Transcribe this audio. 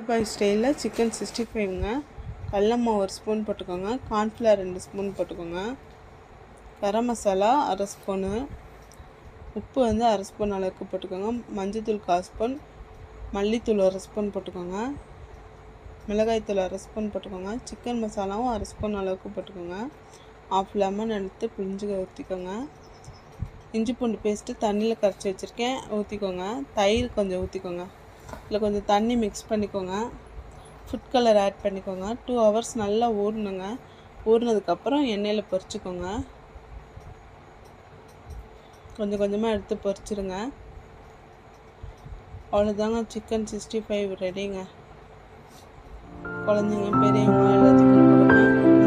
பாய் ஸ்டைலில் சிக்கன் 65ங்க. கடல மாவு 1 ஸ்பூன் போட்டுக்கோங்க. கார்ன்ஃப்ளவர் 2 ஸ்பூன் போட்டுக்கோங்க. கரம் மசாலா 1/2 ஸ்பூனு. உப்பு வந்து 1/2 ஸ்பூன் அளவுக்கு போட்டுக்கோங்க. மஞ்சள்தூள் 1/4 ஸ்பூன். மல்லித்தூள் 1 ஸ்பூன் போட்டுக்கோங்க. மிளகாய்த்தூள் 1/2 ஸ்பூன் போட்டுக்கோங்க. சிக்கன் மசாலாவும் 1/2 ஸ்பூன் அளவுக்கு போட்டுக்கோங்க. 1/2 லெமன் எடுத்து பிழிஞ்சு ஊற்றிக்கோங்க. இஞ்சி பூண்டு பேஸ்ட்டு தண்ணியில் கரைச்சி வச்சுருக்கேன், ஊற்றிக்கோங்க. தயிர் கொஞ்சம் ஊற்றிக்கோங்க. இதில் கொஞ்சம் தண்ணி மிக்ஸ் பண்ணிக்கோங்க. ஃபுட் கலர் ஆட் பண்ணிக்கோங்க. 2 ஹவர்ஸ் நல்லா ஊறணுங்க. ஊறினதுக்கப்புறம் எண்ணெயில் பொரிச்சுக்கோங்க. கொஞ்சம் கொஞ்சமாக எடுத்து பொரிச்சிருங்க. அவ்வளோதாங்க, சிக்கன் 65 ரெடிங்க. குழந்தைங்க பெரியவங்க எல்லாத்துக்கும் கொடுங்க.